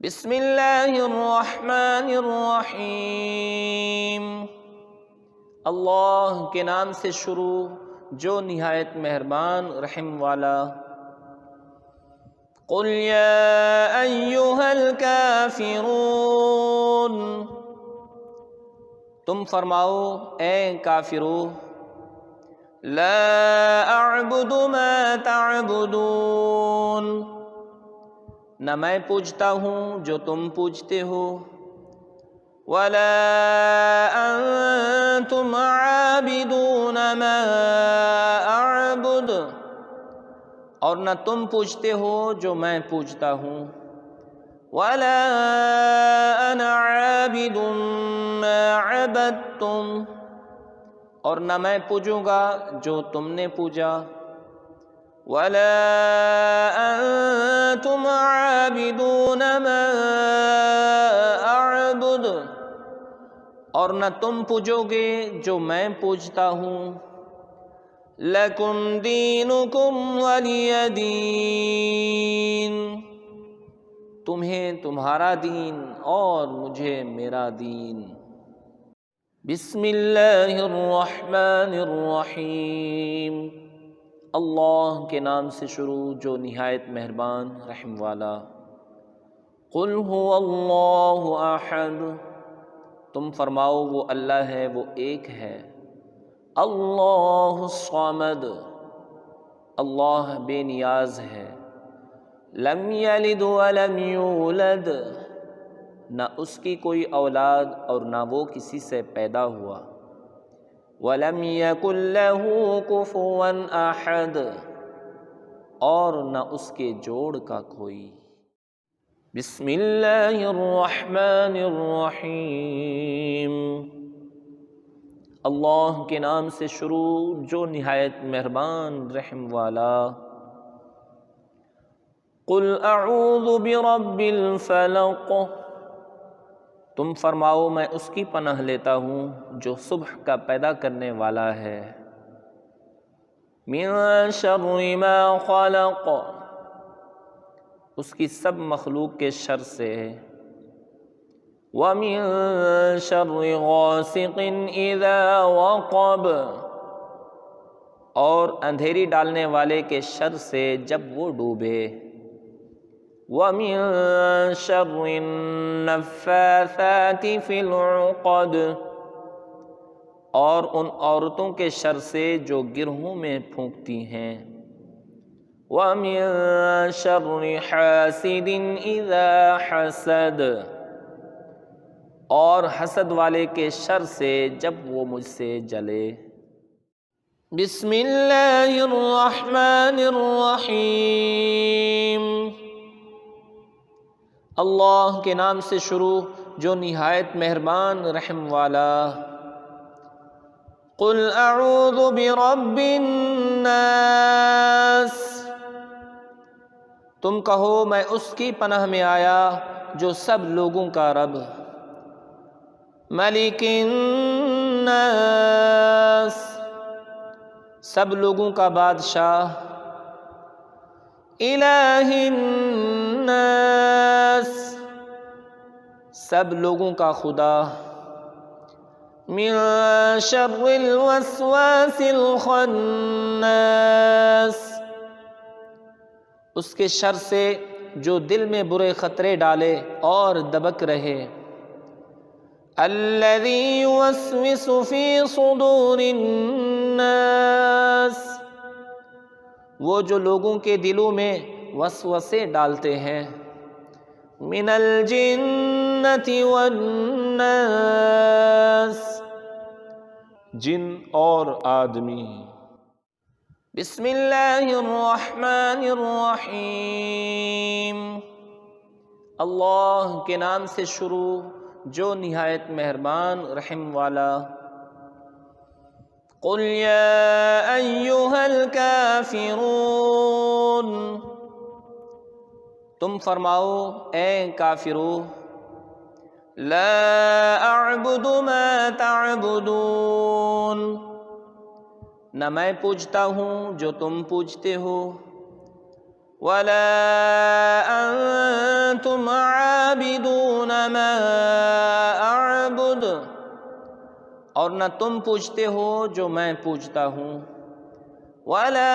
بسم اللہ الرحمن الرحیم، اللہ کے نام سے شروع جو نہایت مہربان رحم والا۔ قل یا ایہا الکافرون، تم فرماؤ اے کافرو، لا اعبد ما تعبدون، نہ میں پوجتا ہوں جو تم پوجتے ہو، ولا انتم عابدون ما اعبد، اور نہ تم پوجتے ہو جو میں پوجتا ہوں، ولا انا عابد ما عبدتم، اور نہ میں پوجوں گا جو تم نے پوجا، ولا انتم عابدون ما اعبد، اور نہ تم پوجو گے جو میں پوجتا ہوں، لکم دینکم ولی دین، تمہیں تمہارا دین اور مجھے میرا دین۔ بسم اللہ الرحمن الرحیم، اللہ کے نام سے شروع جو نہایت مہربان رحم والا۔ قل هو اللہ احد، تم فرماؤ وہ اللہ ہے، وہ ایک ہے۔ اللہ الصمد، اللہ بے نیاز ہے۔ لم یلد ولم یولد، نہ اس کی کوئی اولاد اور نہ وہ کسی سے پیدا ہوا۔ وَلَمْ يَكُنْ لَهُ كُفُوًا أَحَدٌ، اور نہ اس کے جوڑ کا کوئی۔ بسم اللہ الرحمن الرحیم، اللہ کے نام سے شروع جو نہایت مہربان رحم والا۔ قل اعوذ برب الفلق، تم فرماؤ میں اس کی پناہ لیتا ہوں جو صبح کا پیدا کرنے والا ہے۔ من شر ما خلق، اس کی سب مخلوق کے شر سے۔ ومن شر غاسق اذا وقب، اور اندھیری ڈالنے والے کے شر سے جب وہ ڈوبے۔ وَمِن شَرِّ النَّفَّاثَاتِ فِي الْعُقَدِ، اور ان عورتوں کے شر سے جو گرہوں میں پھونکتی ہیں۔ وَمِن شَرِّ حَاسِدٍ إِذَا حَسَدَ، اور حسد والے کے شر سے جب وہ مجھ سے جلے۔ بسم اللہ الرحمن الرحیم، اللہ کے نام سے شروع جو نہایت مہربان رحم والا۔ قل اعوذ برب الناس، تم کہو میں اس کی پناہ میں آیا جو سب لوگوں کا رب۔ ملک الناس، سب لوگوں کا بادشاہ۔ الہ الناس، سب لوگوں کا خدا۔ من شر الوسواس الخناس، اس کے شر سے جو دل میں برے خطرے ڈالے اور دبک رہے۔ الذی یوسوس فی صدور الناس، وہ جو لوگوں کے دلوں میں وسوسے ڈالتے ہیں۔ من الجنۃ والناس، جن اور آدمی۔ بسم اللہ الرحمن الرحیم، اللہ کے نام سے شروع جو نہایت مہربان رحم والا۔ قل یا ایہا الکافرون، تم فرماؤ اے کافرو، لا اعبد ما تعبدون، نہ میں پوجتا ہوں جو تم پوجتے ہو، ولا انتم عابدون ما اعبد، اور نہ تم پوجتے ہو جو میں پوجتا ہوں، ولا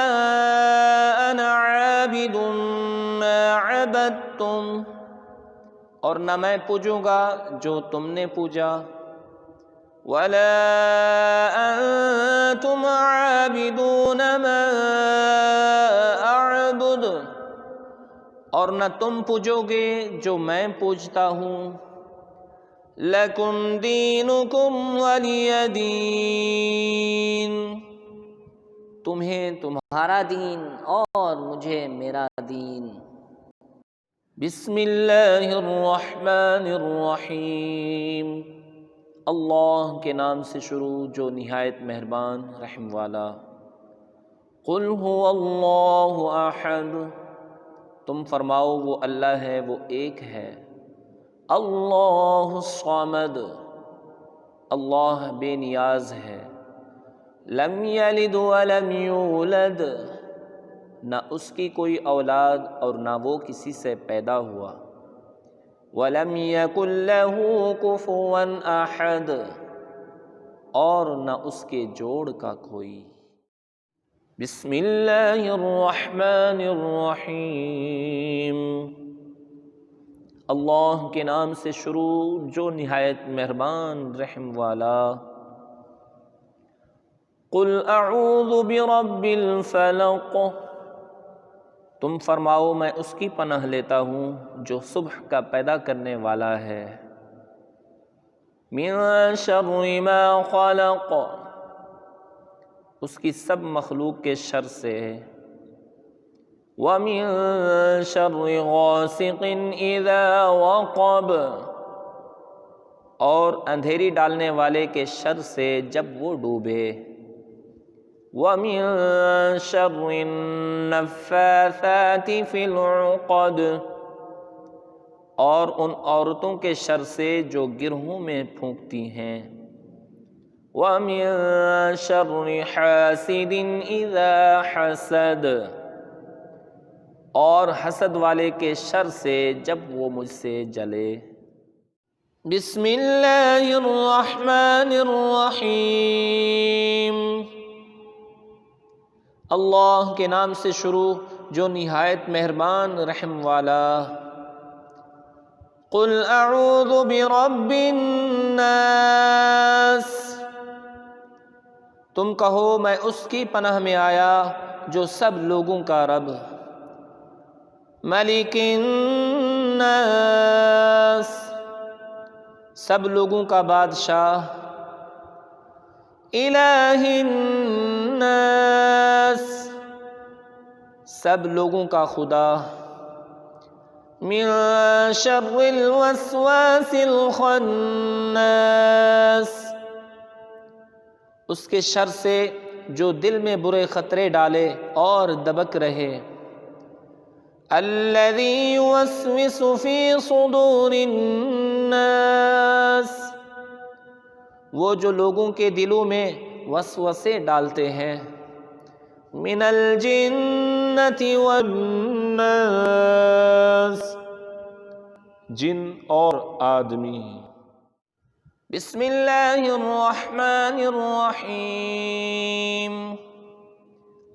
انا عابد ما عبدتم، اور نہ میں پوجوں گا جو تم نے پوجا، ولا انتم عابدون ما اعبد، اور نہ تم پوجو گے جو میں پوجتا ہوں، لکم دینکم ولی دین، تمہیں تمہارا دین اور مجھے میرا دین۔ بسم اللہ الرحمن الرحیم، اللہ کے نام سے شروع جو نہایت مہربان رحم والا۔ قل هو اللہ احد، تم فرماؤ وہ اللہ ہے، وہ ایک ہے۔ اللہ الصمد، اللہ بے نیاز ہے۔ لم یلد ولم یولد، نہ اس کی کوئی اولاد اور نہ وہ کسی سے پیدا ہوا۔ وَلَمْ يَكُنْ لَهُ كُفُوًا أَحَدٌ، اور نہ اس کے جوڑ کا کوئی۔ بسم اللہ الرحمن الرحیم، اللہ کے نام سے شروع جو نہایت مہربان رحم والا۔ قل اعوذ برب الفلق، تم فرماؤ میں اس کی پناہ لیتا ہوں جو صبح کا پیدا کرنے والا ہے۔ من شر ما خلق، اس کی سب مخلوق کے شر سے۔ ومن شر غاسق اذا وقب، اور اندھیری ڈالنے والے کے شر سے جب وہ ڈوبے۔ وَمِن شَرِّ النَّفَّاثَاتِ فِي الْعُقَدِ، اور ان عورتوں کے شر سے جو گرہوں میں پھونکتی ہیں۔ وَمِن شَرِّ حَاسِدٍ إِذَا حَسَدَ، اور حسد والے کے شر سے جب وہ مجھ سے جلے۔ بسم اللہ الرحمن الرحیم، اللہ کے نام سے شروع جو نہایت مہربان رحم والا۔ قل اعوذ برب الناس، تم کہو میں اس کی پناہ میں آیا جو سب لوگوں کا رب۔ ملک الناس، سب لوگوں کا بادشاہ۔ الہ الناس، سب لوگوں کا خدا۔ من شر الوسواس الخناس، اس کے شر سے جو دل میں برے خطرے ڈالے اور دبک رہے۔ الذی یوسوس فی صدور الناس، وہ جو لوگوں کے دلوں میں وسوسے ڈالتے ہیں۔ من الجنۃ والناس، جن اور آدمی۔ بسم اللہ الرحمن الرحیم،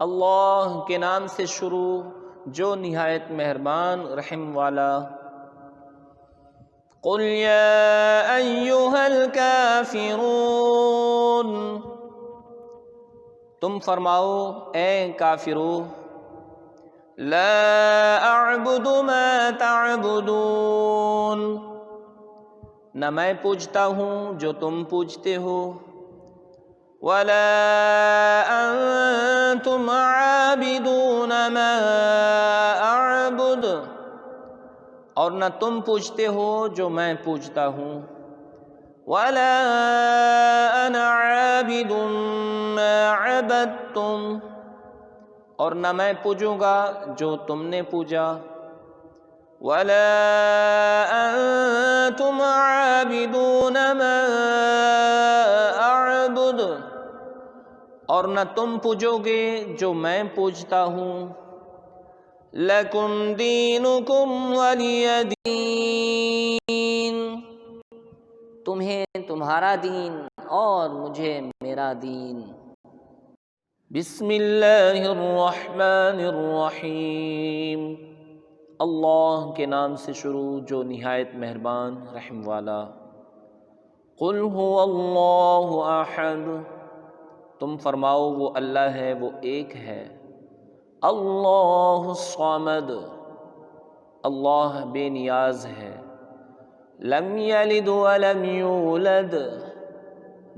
اللہ کے نام سے شروع جو نہایت مہربان رحم والا۔ قل یا ایھا الکافرون، تم فرماؤ اے کافرو، لا اعبد ما تعبدون، نہ میں پوجتا ہوں جو تم پوجتے ہو، ولا انتم عابدون ما اعبد، اور نہ تم پوجتے ہو جو میں پوجتا ہوں، ولا انا عابد ما عبدتم، اور نہ میں پوجوں گا جو تم نے پوجا، ولا انتم عابدون ما اعبد، اور نہ تم پوجو گے جو میں پوجتا ہوں، لکم دینکم ولی دین، تمہیں تمہارا دین اور مجھے میرا دین۔ بسم اللہ الرحمن الرحیم، اللہ کے نام سے شروع جو نہایت مہربان رحم والا۔ قل هو اللہ احد، تم فرماؤ وہ اللہ ہے، وہ ایک ہے۔ اللہ الصمد، اللہ بے نیاز ہے۔ لم یلد ولم یولد،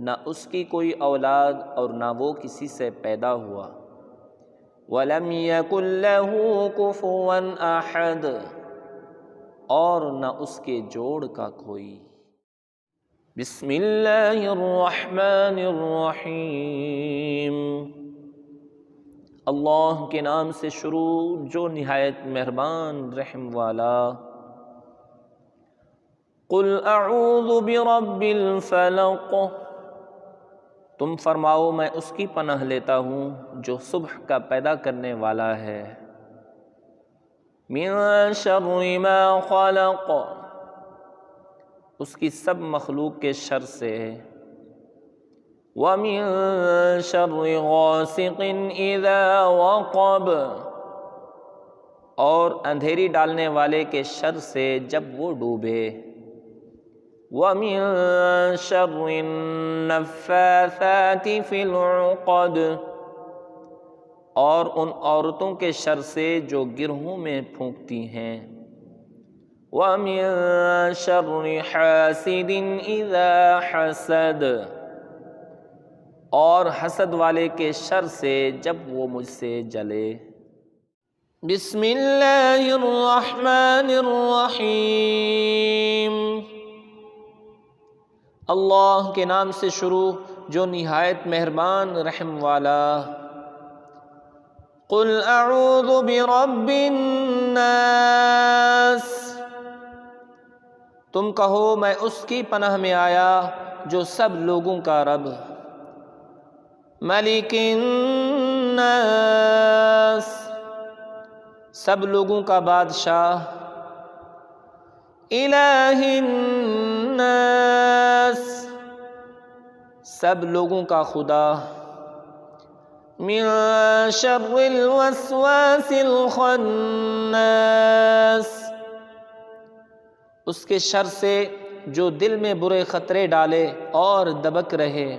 نہ اس کی کوئی اولاد اور نہ وہ کسی سے پیدا ہوا۔ ولم یکن لہ کفوا احد، اور نہ اس کے جوڑ کا کوئی۔ بسم اللہ الرحمن الرحیم، اللہ کے نام سے شروع جو نہایت مہربان رحم والا۔ قل اعوذ برب الفلق، تم فرماؤ میں اس کی پناہ لیتا ہوں جو صبح کا پیدا کرنے والا ہے۔ من شر ما خلق، اس کی سب مخلوق کے شر سے۔ وَمِن شَرِّ غَاسِقٍ إِذَا وَقَبَ، اور اندھیری ڈالنے والے کے شر سے جب وہ ڈوبے۔ وَمِن شَرِّ النَّفَّاثَاتِ فِي الْعُقَدِ، اور ان عورتوں کے شر سے جو گرہوں میں پھونکتی ہیں۔ وَمِن شَرِّ حَاسِدٍ إِذَا حَسَدَ، اور حسد والے کے شر سے جب وہ مجھ سے جلے۔ بسم اللہ الرحمن الرحیم، اللہ کے نام سے شروع جو نہایت مہربان رحم والا۔ قل اعوذ برب الناس، تم کہو میں اس کی پناہ میں آیا جو سب لوگوں کا رب۔ ملک الناس، سب لوگوں کا بادشاہ۔ الہ الناس، سب لوگوں کا خدا۔ من شر الوسواس الخناس، اس کے شر سے جو دل میں برے خطرے ڈالے اور دبک رہے۔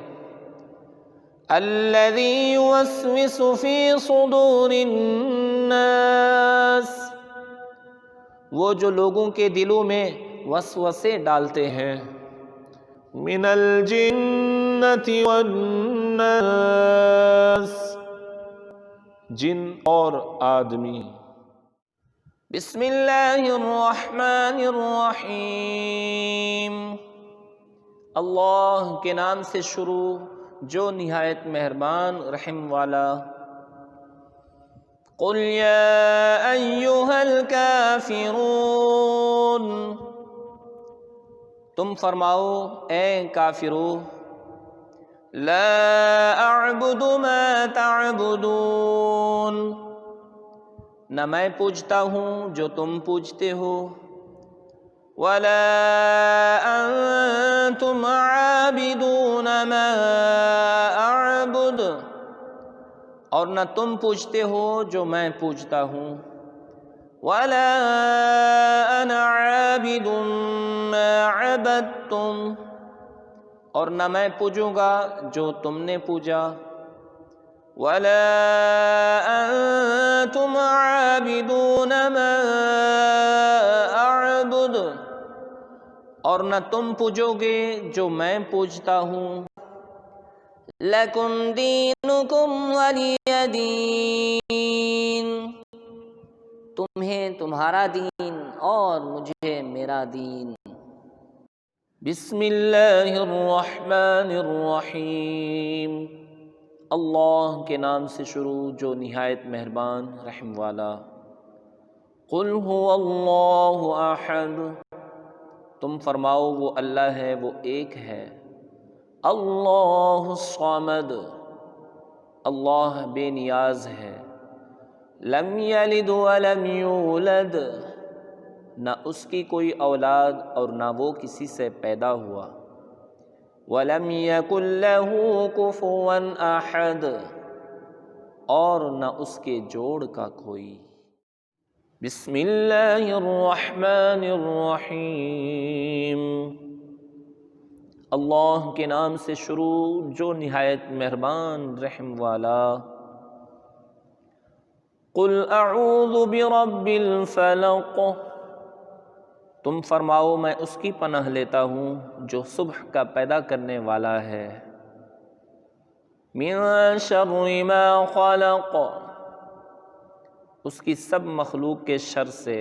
الذی یوسوس فی صدور الناس، وہ جو لوگوں کے دلوں میں وسوسے ڈالتے ہیں۔ من الجنۃ والناس، جن اور آدمی۔ بسم اللہ الرحمن الرحیم، اللہ کے نام سے شروع جو نہایت مہربان رحم والا۔ قل یا ایہا الکافرون، تم فرماؤ اے کافرو۔ لا اعبد ما تعبدون، نہ میں پوجتا ہوں جو تم پوجتے ہو۔ ولا انتم عابدون ما اعبد، اور نہ تم پوجتے ہو جو میں پوجتا ہوں۔ ولا انا عابد ما عبدتم، اور نہ میں پوجوں گا جو تم نے پوجا۔ ولا انتم عابدون ما اعبد، اور نہ تم پوجو گے جو میں پوجتا ہوں۔ لکم دینکم ولی دین، تمہیں تمہارا دین اور مجھے میرا دین۔ بسم اللہ الرحمن الرحیم، اللہ کے نام سے شروع جو نہایت مہربان رحم والا۔ قل هو اللہ احد، تم فرماؤ وہ اللہ ہے، وہ ایک ہے۔ اللہ الصمد، اللہ بے نیاز ہے۔ لم یلد ولم یولد، نہ اس کی کوئی اولاد اور نہ وہ کسی سے پیدا ہوا، ولم یکن لہ کفوا احد، اور نہ اس کے جوڑ کا کوئی۔ بسم اللہ الرحمن الرحیم، اللہ کے نام سے شروع جو نہایت مہربان رحم والا۔ قل اعوذ برب الفلق، تم فرماؤ میں اس کی پناہ لیتا ہوں جو صبح کا پیدا کرنے والا ہے۔ من شر ما خلق، اس کی سب مخلوق کے شر سے۔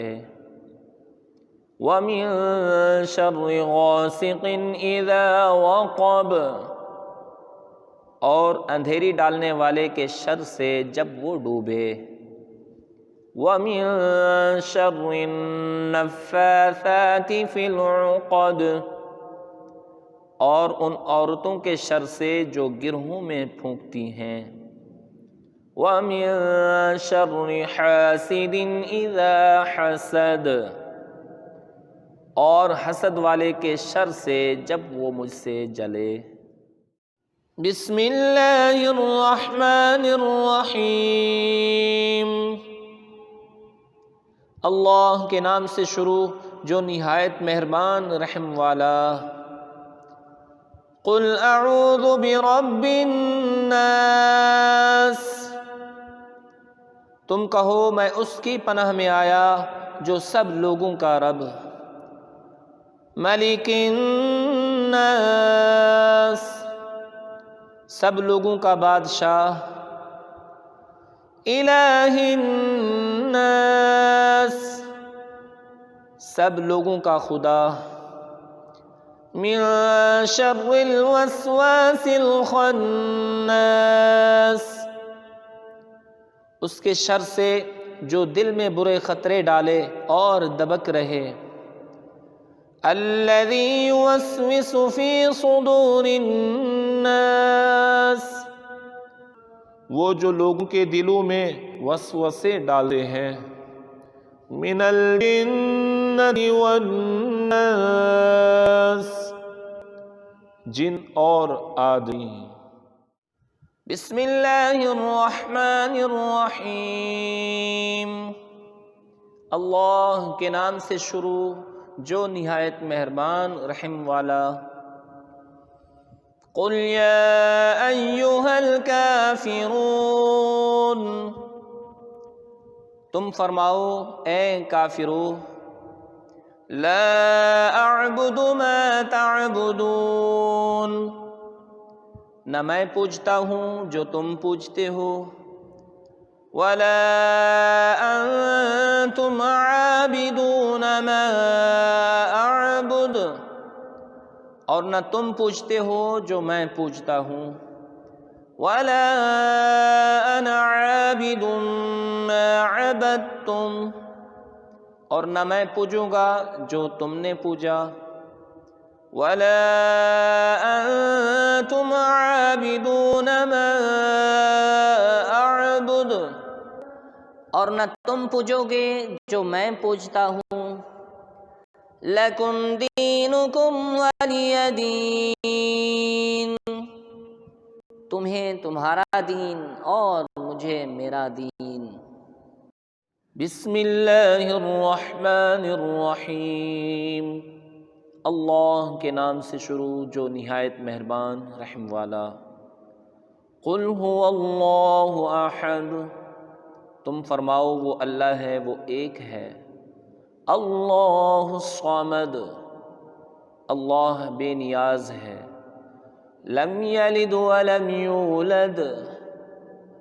وَمِن شَرِّ غَاسِقٍ إِذَا وَقَبَ، اور اندھیری ڈالنے والے کے شر سے جب وہ ڈوبے۔ وَمِن شَرِّ النَّفَّاثَاتِ فِي الْعُقَدِ، اور ان عورتوں کے شر سے جو گرہوں میں پھونکتی ہیں۔ وَمِن شَرِّ حَاسِدٍ إِذَا حَسَدَ، اور حسد والے کے شر سے جب وہ مجھ سے جلے۔ بسم اللہ الرحمن الرحیم، اللہ کے نام سے شروع جو نہایت مہربان رحم والا۔ قل اعوذ برب الناس، تم کہو میں اس کی پناہ میں آیا جو سب لوگوں کا رب۔ ملک الناس، سب لوگوں کا بادشاہ۔ الہ الناس، سب لوگوں کا خدا۔ من شر الوسواس الخناس، اس کے شر سے جو دل میں برے خطرے ڈالے اور دبک رہے۔ الذی یوسوس فی صدور الناس، وہ جو لوگوں کے دلوں میں وسوسے ڈالے ہیں۔ من الجنۃ والناس، جن اور آدمی۔ بسم اللہ الرحمن الرحیم، اللہ کے نام سے شروع جو نہایت مہربان رحم والا۔ قل یا ایہا الکافرون، تم فرماؤ اے کافرو، لا اعبد ما تعبدون، نہ میں پوجتا ہوں جو تم پوجتے ہو، ولا انتم عابدون ما اعبد، اور نہ تم پوجتے ہو جو میں پوجتا ہوں، ولا انا عابد ما عبدتم، اور نہ میں پوجوں گا جو تم نے پوجا، ولا انتم عابدون ما اعبد، اور نہ تم پوجو گے جو میں پوجتا ہوں۔ لکم دینکم ولی دین، تمہیں تمہارا دین اور مجھے میرا دین۔ بسم اللہ الرحمن الرحیم، اللہ کے نام سے شروع جو نہایت مہربان رحم والا۔ قل هو اللہ احد، تم فرماؤ وہ اللہ ہے، وہ ایک ہے۔ اللہ الصمد، اللہ بے نیاز ہے۔ لم یلد ولم یولد،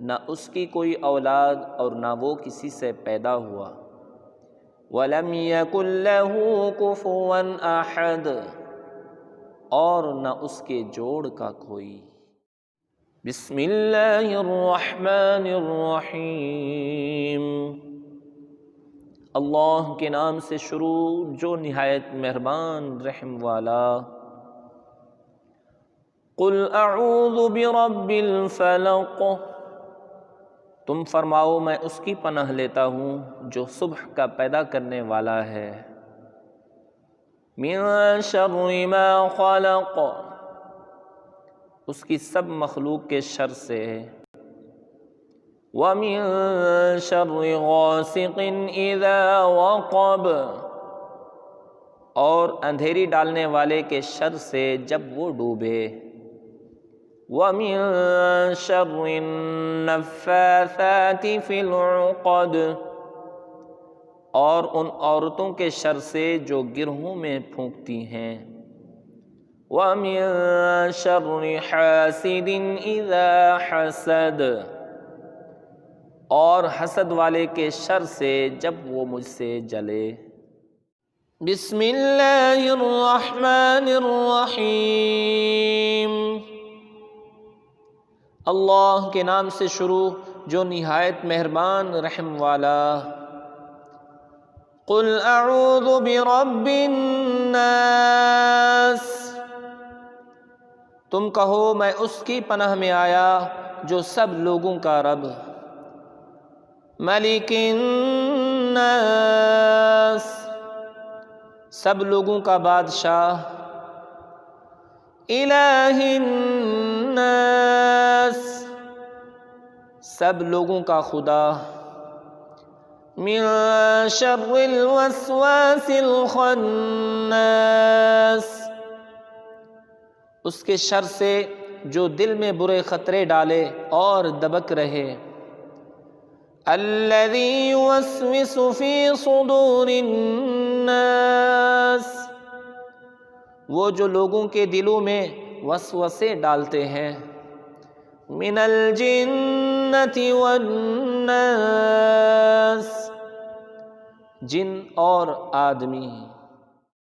نہ اس کی کوئی اولاد اور نہ وہ کسی سے پیدا ہوا۔ ولم یکن لہ کفوا احد، اور نہ اس کے جوڑ کا کوئی۔ بسم اللہ الرحمن الرحیم، اللہ کے نام سے شروع جو نہایت مہربان رحم والا۔ قل اعوذ برب الفلق، تم فرماؤ میں اس کی پناہ لیتا ہوں جو صبح کا پیدا کرنے والا ہے۔ من شر ما خلق، اس کی سب مخلوق کے شر سے۔ وَمِن شَرِّ غَاسِقٍ إِذَا وَقَبَ، اور اندھیری ڈالنے والے کے شر سے جب وہ ڈوبے۔ وَمِن شَرِّ النَّفَّاثَاتِ فِي الْعُقَدِ، اور ان عورتوں کے شر سے جو گرہوں میں پھونکتی ہیں۔ وَمِن شَرِّ حَاسِدٍ إِذَا حَسَدَ، اور حسد والے کے شر سے جب وہ مجھ سے جلے۔ بسم اللہ الرحمن الرحیم، اللہ کے نام سے شروع جو نہایت مہربان رحم والا۔ قل اعوذ برب الناس، تم کہو میں اس کی پناہ میں آیا جو سب لوگوں کا رب۔ ملک الناس، سب لوگوں کا بادشاہ۔ الہ الناس، سب لوگوں کا خدا۔ من شر الوسواس الخناس، اس کے شر سے جو دل میں برے خطرے ڈالے اور دبک رہے۔ الذی یوسوس فی صدور الناس، وہ جو لوگوں کے دلوں میں وسوسے ڈالتے ہیں۔ من الجنۃ والناس، جن اور آدمی۔